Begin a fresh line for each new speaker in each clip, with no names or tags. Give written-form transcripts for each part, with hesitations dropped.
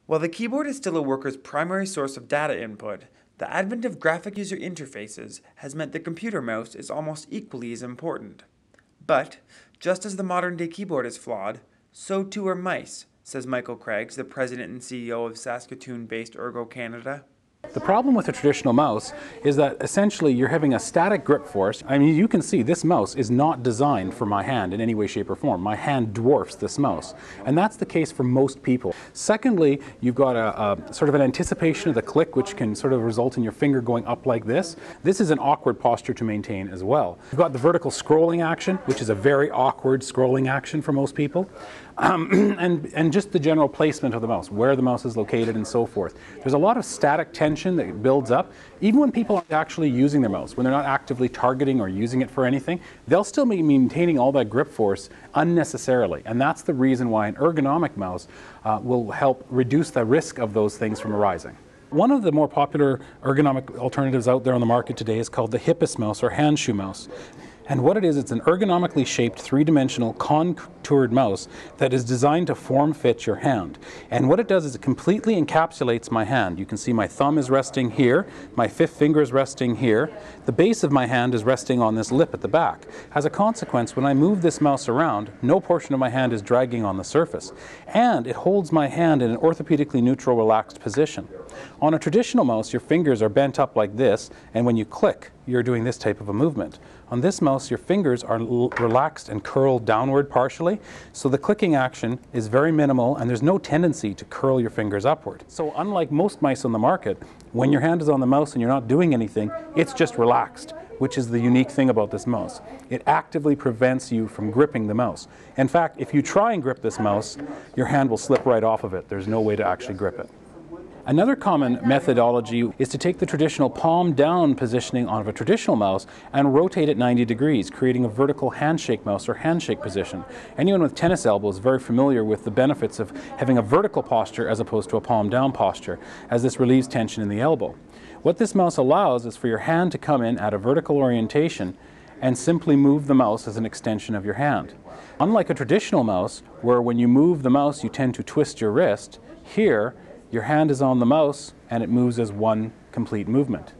While the keyboard is still a worker's primary source of data input, the advent of graphic user interfaces has meant the computer mouse is almost equally as important. But, just as the modern-day keyboard is flawed, so too are mice, says Michael Craggs, the president and CEO of Saskatoon-based Ergo Canada.
The problem with a traditional mouse is that essentially you're having a static grip force. I mean, you can see this mouse is not designed for my hand in any way, shape, or form. My hand dwarfs this mouse. And that's the case for most people. Secondly, you've got a sort of an anticipation of the click, which can sort of result in your finger going up like this. This is an awkward posture to maintain as well. You've got the vertical scrolling action, which is a very awkward scrolling action for most people. And just the general placement of the mouse, where the mouse is located and so forth. There's a lot of static tension that builds up. Even when people aren't actually using their mouse, when they're not actively targeting or using it for anything, they'll still be maintaining all that grip force unnecessarily. And that's the reason why an ergonomic mouse will help reduce the risk of those things from arising. One of the more popular ergonomic alternatives out there on the market today is called the Hippus mouse or handshoe mouse. And what it is, it's an ergonomically shaped three-dimensional contoured mouse that is designed to form-fit your hand. And what it does is it completely encapsulates my hand. You can see my thumb is resting here, my fifth finger is resting here, the base of my hand is resting on this lip at the back. As a consequence, when I move this mouse around, no portion of my hand is dragging on the surface. And it holds my hand in an orthopedically neutral, relaxed position. On a traditional mouse, your fingers are bent up like this, and when you click, you're doing this type of a movement. On this mouse, your fingers are relaxed and curled downward partially, so the clicking action is very minimal and there's no tendency to curl your fingers upward. So unlike most mice on the market, when your hand is on the mouse and you're not doing anything, it's just relaxed, which is the unique thing about this mouse. It actively prevents you from gripping the mouse. In fact, if you try and grip this mouse, your hand will slip right off of it. There's no way to actually grip it. Another common methodology is to take the traditional palm down positioning of a traditional mouse and rotate it 90 degrees, creating a vertical handshake mouse or handshake position. Anyone with tennis elbow is very familiar with the benefits of having a vertical posture as opposed to a palm down posture, as this relieves tension in the elbow. What this mouse allows is for your hand to come in at a vertical orientation and simply move the mouse as an extension of your hand. Unlike a traditional mouse, where when you move the mouse you tend to twist your wrist, here your hand is on the mouse and it moves as one complete movement.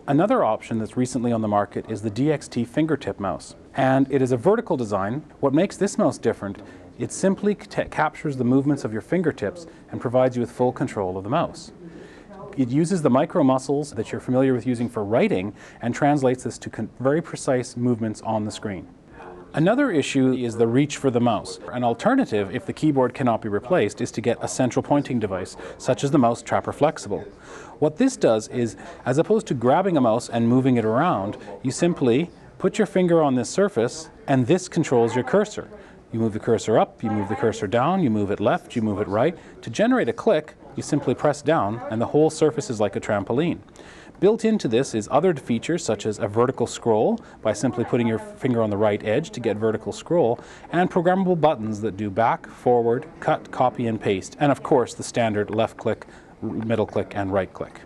Another option that's recently on the market is the DXT fingertip mouse. And it is a vertical design. What makes this mouse different, it simply captures the movements of your fingertips and provides you with full control of the mouse. It uses the micro muscles that you're familiar with using for writing and translates this to very precise movements on the screen. Another issue is the reach for the mouse. An alternative, if the keyboard cannot be replaced, is to get a central pointing device, such as the Mouse Trapper Flexible. What this does is, as opposed to grabbing a mouse and moving it around, you simply put your finger on this surface, and this controls your cursor. You move the cursor up, you move the cursor down, you move it left, you move it right. To generate a click, you simply press down, and the whole surface is like a trampoline. Built into this is other features such as a vertical scroll by simply putting your finger on the right edge to get vertical scroll, and programmable buttons that do back, forward, cut, copy, and paste, and of course the standard left click, middle click, and right click.